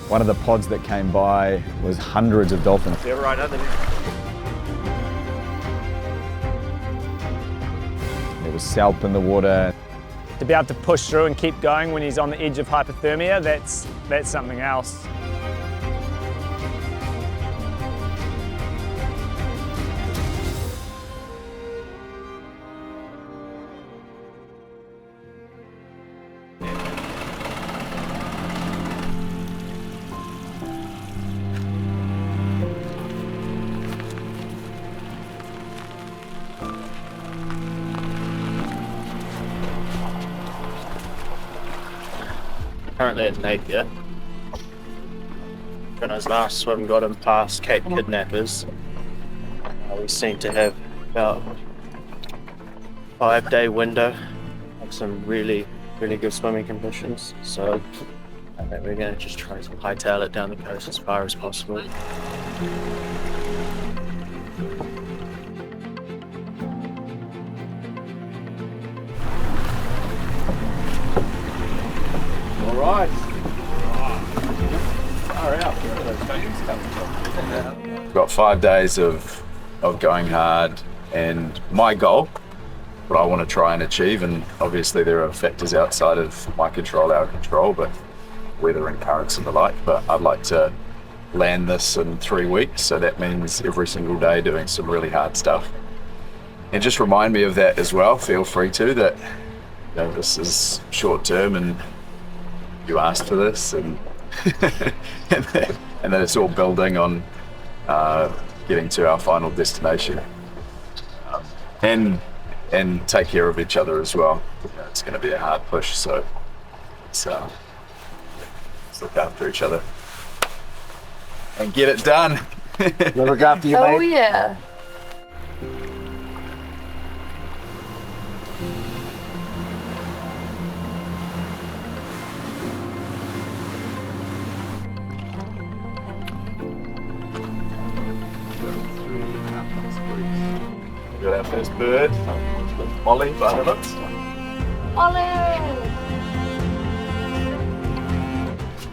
One of the pods that came by was hundreds of dolphins. They're right underneath. There was salp in the water. To be able to push through and keep going when he's on the edge of hypothermia, that's something else. Currently at Napier. Jono's last swim got him past Cape Kidnappers. We seem to have about a 5-day window of some really good swimming conditions. So I think we're going to just try to hightail it down the coast as far as possible. Right. We've got 5 days of going hard, and my goal, what I want to try and achieve, and obviously there are factors outside of my control, our control, but weather and currents and the like, but I'd like to land this in 3 weeks, so that means every single day doing some really hard stuff. And just remind me of that as well, feel free to, that this is short term and you asked for this, and and that it's all building on getting to our final destination, and take care of each other as well. It's going to be a hard push, so let's look after each other and get it done. Look after you, Oh mate. yeah. We got our first bird, Molly, by the looks. Ollie!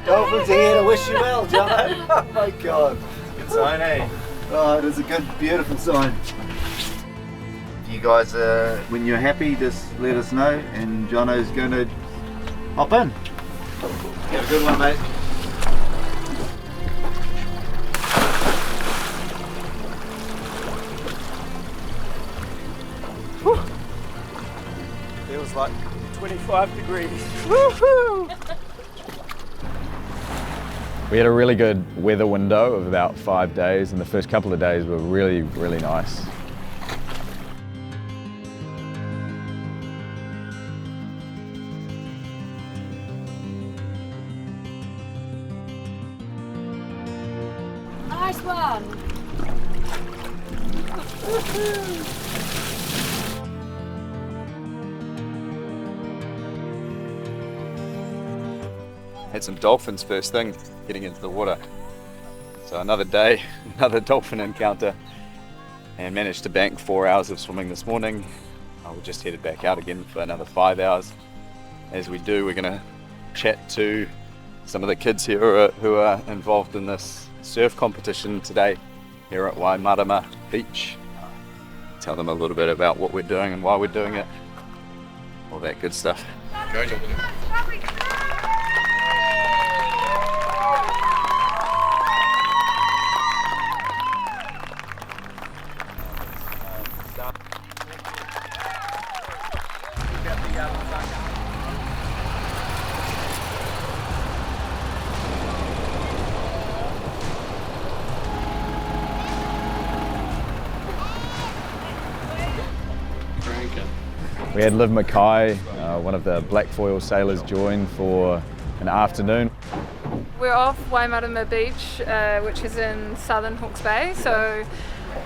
Dolphins are here to wish you well, Jono. Oh my God. Good sign, eh? Oh, it is a good, beautiful sign. You guys, when you're happy, just let us know, and Jono's going to hop in. Have a good one, mate. Feels like 25 degrees. Woohoo! We had a really good weather window of about 5 days, and the first couple of days were really nice. Nice one! Had some dolphins first thing getting into the water. So another day, another dolphin encounter, and managed to bank 4 hours of swimming this morning. We just headed back out again for another 5 hours. As we do, we're going to chat to some of the kids here who are involved in this surf competition today here at Waikuku Beach. Tell them a little bit about what we're doing and why we're doing it, all that good stuff. We had Liv Mackay, one of the black foil sailors, join for an afternoon. We're off Waikuku Beach, which is in southern Hawke's Bay, so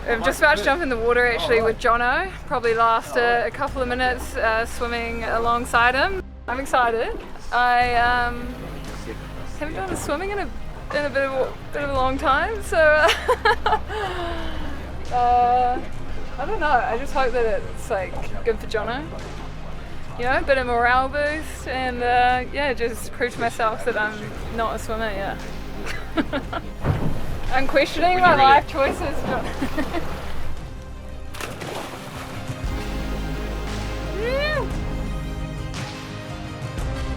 I'm just about to jump in the water actually with Jono. Probably last a couple of minutes swimming alongside him. I'm excited. I haven't done swimming in a bit of a long time, so I don't know. I just hope that it's like good for Jono. You know, a bit of morale boost, and yeah, just prove to myself that I'm not a swimmer yet. I'm questioning my life choices. But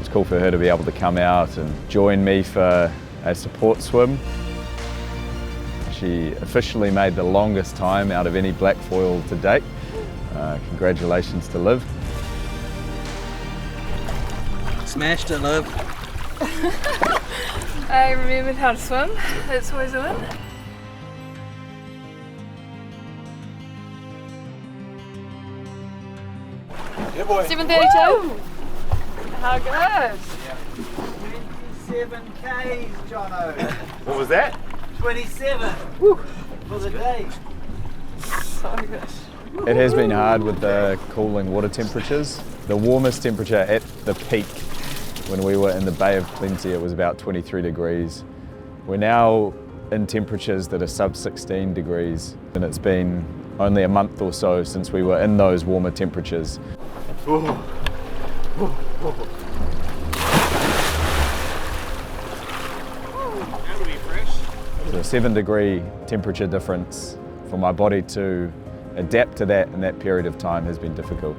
It's cool for her to be able to come out and join me for a support swim. She officially made the longest time out of any black foil to date. Congratulations to Liv. Smashed it, Liv. I remembered how to swim. That's always a win. Yeah, boy. 7:32. How good? 27 Ks, Jono. What was that? 27 for the day. So good. It has been hard with the cooling water temperatures. The warmest temperature at the peak when we were in the Bay of Plenty, it was about 23 degrees. We're now in temperatures that are sub 16 degrees, and it's been only a month or so since we were in those warmer temperatures. So a 7-degree temperature difference for my body to adapt to that in that period of time has been difficult.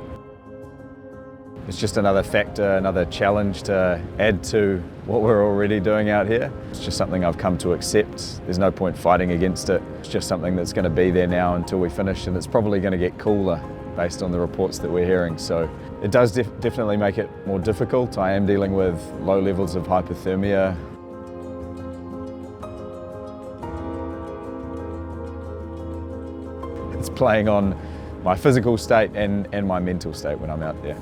It's just another factor, another challenge to add to what we're already doing out here. It's just something I've come to accept. There's no point fighting against it. It's just something that's going to be there now until we finish, and it's probably going to get cooler based on the reports that we're hearing. So it does definitely make it more difficult. I am dealing with low levels of hypothermia. It's playing on my physical state and my mental state when I'm out there.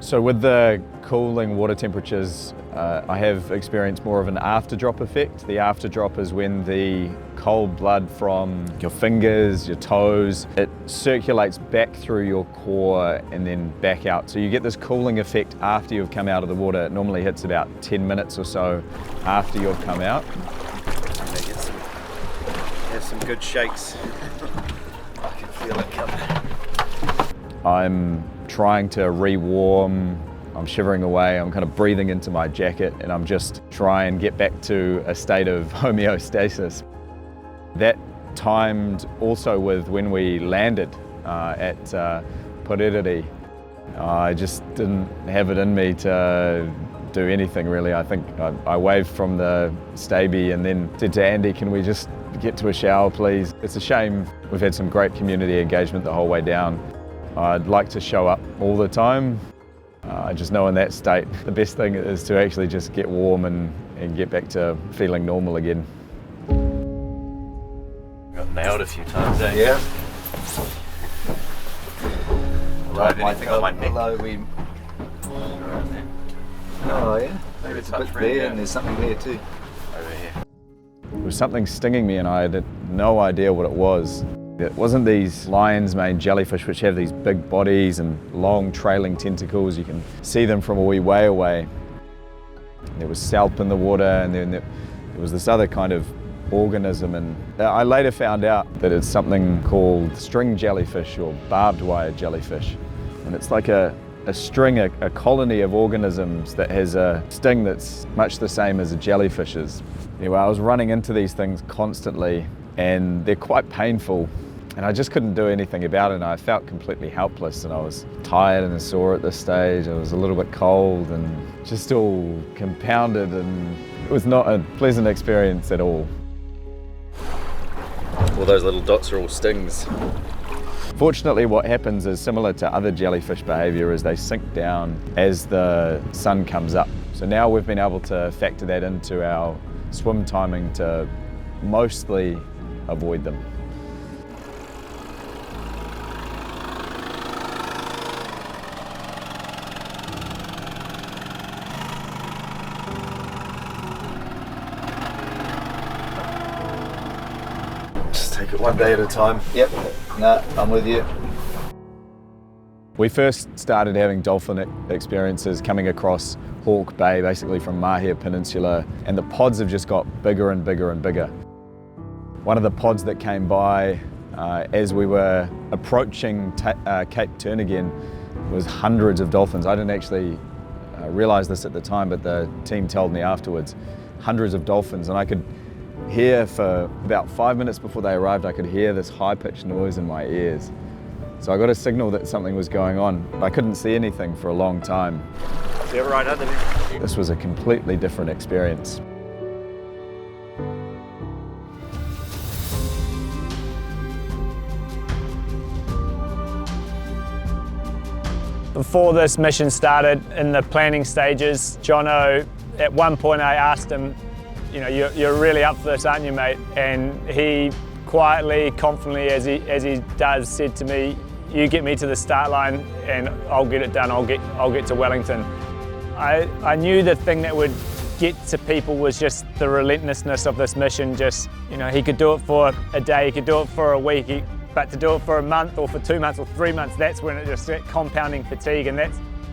So with the cooling water temperatures, I have experienced more of an after-drop effect. The after-drop is when the cold blood from your fingers, your toes, it circulates back through your core and then back out. So you get this cooling effect after you've come out of the water. It normally hits about 10 minutes or so after you've come out. Have some good shakes. I can feel it coming. I'm trying to re-warm, I'm shivering away, I'm kind of breathing into my jacket, and I'm just trying and get back to a state of homeostasis. That timed also with when we landed at Porerere. I just didn't have it in me to do anything really. I think I waved from the Staby and then said to Andy, can we just get to a shower please? It's a shame. We've had some great community engagement the whole way down. I'd like to show up all the time. I just know in that state, the best thing is to actually just get warm and get back to feeling normal again. Got nailed a few times, eh? Yeah. Right, anything on my neck? Hello, oh yeah, maybe it's a bit there and there's something there too. Over here. There was something stinging me and I had no idea what it was. It wasn't these lion's mane jellyfish which have these big bodies and long trailing tentacles. You can see them from a wee way away. There was salp in the water, and then there was this other kind of organism, and I later found out that it's something called string jellyfish or barbed-wire jellyfish. And it's like a string, a colony of organisms that has a sting that's much the same as a jellyfish's. Anyway, I was running into these things constantly and they're quite painful, and I just couldn't do anything about it, and I felt completely helpless, and I was tired and sore at this stage. I was a little bit cold and just all compounded, and it was not a pleasant experience at all. All those little dots are all stings. Fortunately, what happens is similar to other jellyfish behaviour, is they sink down as the sun comes up. So now we've been able to factor that into our swim timing to mostly avoid them. Just take it one day at a time. Yep, no, I'm with you. We first started having dolphin experiences coming across Hawke Bay, basically from Napier Peninsula, and the pods have just got bigger and bigger and bigger. One of the pods that came by as we were approaching Cape Turn again was hundreds of dolphins. I didn't actually I realised this at the time, but the team told me afterwards, hundreds of dolphins, and I could hear for about 5 minutes before they arrived, I could hear this high-pitched noise in my ears. So I got a signal that something was going on. I couldn't see anything for a long time. See it right underneath. This was a completely different experience. Before this mission started, in the planning stages, Jono, at one point I asked him, you know, you're really up for this, aren't you, mate? And he quietly, confidently, as he does, said to me, you get me to the start line and I'll get it done, I'll get to Wellington. I knew the thing that would get to people was just the relentlessness of this mission. Just, you know, he could do it for a day, he could do it for a week, but to do it for a month or for 2 months or 3 months, that's when it just compounding fatigue, and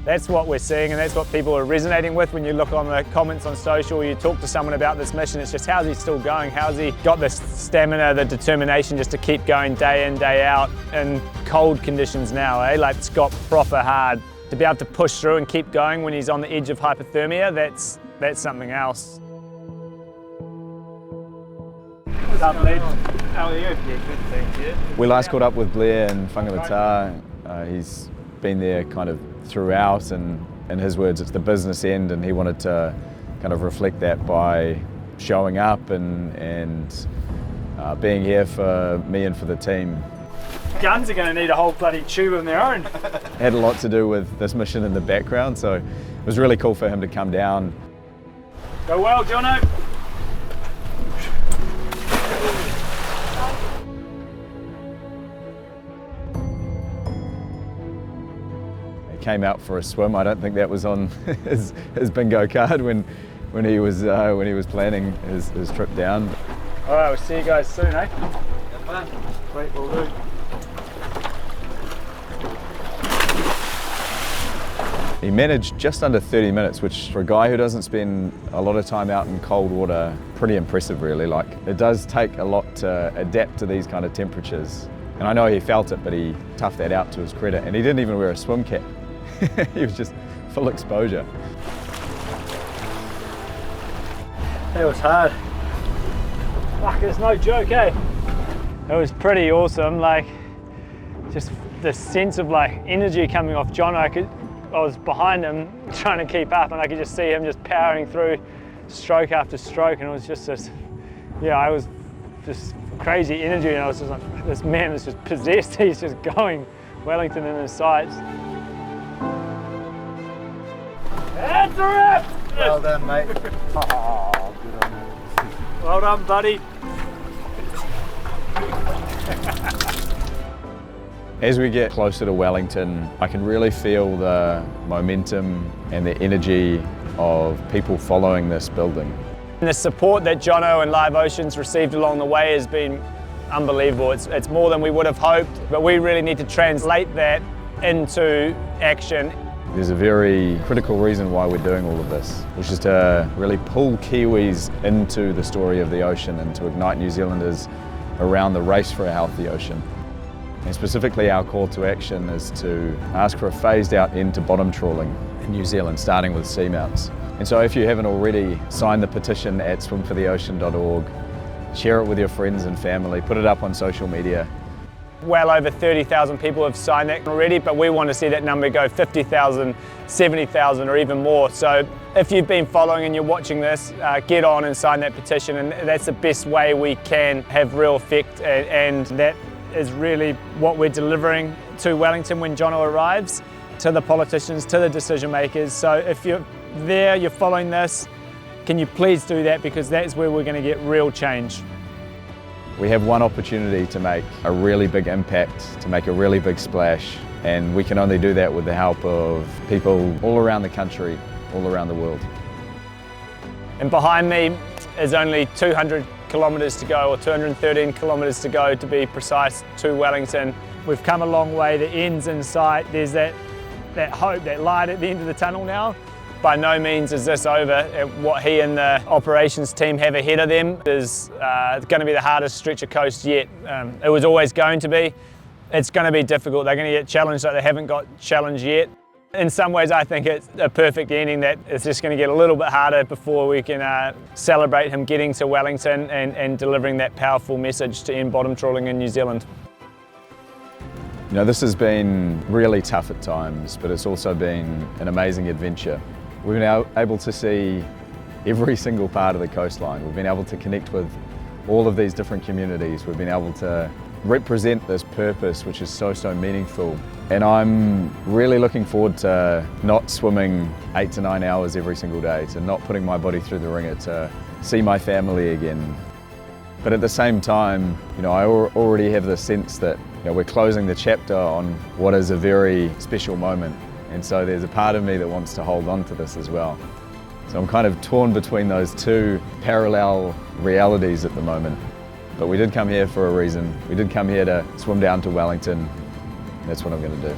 that's what we're seeing, and that's what people are resonating with when you look on the comments on social, you talk to someone about this mission. It's just, how's he still going? How's he got the stamina, the determination just to keep going day in, day out in cold conditions now, eh? Like, it's got proper hard. To be able to push through and keep going when he's on the edge of hypothermia, that's something else. What's up, Lee? How are you? Yeah, good, thank you. We last caught up with Blair in Whangamatā. He's been there kind of throughout, and in his words, it's the business end, and he wanted to kind of reflect that by showing up and being here for me and for the team. Guns are going to need a whole bloody tube of their own. Had a lot to do with this mission in the background, so it was really cool for him to come down. Go well, Jono. He came out for a swim. I don't think that was on his bingo card when he was planning his trip down. All right, we'll see you guys soon, eh? Have fun. Sweet, will do. He managed just under 30 minutes, which for a guy who doesn't spend a lot of time out in cold water, pretty impressive really. Like, it does take a lot to adapt to these kind of temperatures. And I know he felt it, but he toughed that out to his credit. And he didn't even wear a swim cap. He was just full exposure. It was hard. Fuck, it's no joke, eh? It was pretty awesome, like, just the sense of like energy coming off Jono. I was behind him trying to keep up, and I could just see him just powering through stroke after stroke, and it was just this, yeah, I was just crazy energy, and I was just like, this man is just possessed. He's just going Wellington in his sights. That's a wrap! Well done, mate. Oh, good on you. Well done, buddy. As we get closer to Wellington, I can really feel the momentum and the energy of people following this building. And the support that Jono and Live Oceans received along the way has been unbelievable. It's more than we would have hoped, but we really need to translate that into action. There's a very critical reason why we're doing all of this, which is to really pull Kiwis into the story of the ocean and to ignite New Zealanders around the race for a healthy ocean. And specifically, our call to action is to ask for a phased out end to bottom trawling in New Zealand, starting with seamounts. And so if you haven't already, sign the petition at swim4theocean.org, share it with your friends and family, put it up on social media. Well over 30,000 people have signed that already, but we want to see that number go 50,000, 70,000 or even more. So if you've been following and you're watching this, get on and sign that petition, and that's the best way we can have real effect, and that is really what we're delivering to Wellington when Jono arrives, to the politicians, to the decision makers. So if you're there, you're following this, can you please do that, because that's where we're going to get real change. We have one opportunity to make a really big impact, to make a really big splash, and we can only do that with the help of people all around the country, all around the world. And behind me is only 200 kilometres to go, or 213 kilometres to go to be precise, to Wellington. We've come a long way, the end's in sight. There's that hope, that light at the end of the tunnel now. By no means is this over. What he and the operations team have ahead of them is going to be the hardest stretch of coast yet. It was always going to be. It's going to be difficult. They're going to get challenged like they haven't got challenged yet. In some ways, I think it's a perfect ending, that it's just going to get a little bit harder before we can celebrate him getting to Wellington and delivering that powerful message to end bottom trawling in New Zealand. You know, this has been really tough at times, but it's also been an amazing adventure. We've been able to see every single part of the coastline. We've been able to connect with all of these different communities. We've been able to represent this purpose, which is so meaningful. And I'm really looking forward to not swimming 8 to 9 hours every single day, to not putting my body through the ringer, to see my family again. But at the same time, you know, I already have the sense that, you know, we're closing the chapter on what is a very special moment. And so there's a part of me that wants to hold on to this as well. So I'm kind of torn between those two parallel realities at the moment. But we did come here for a reason. We did come here to swim down to Wellington. That's what I'm going to do.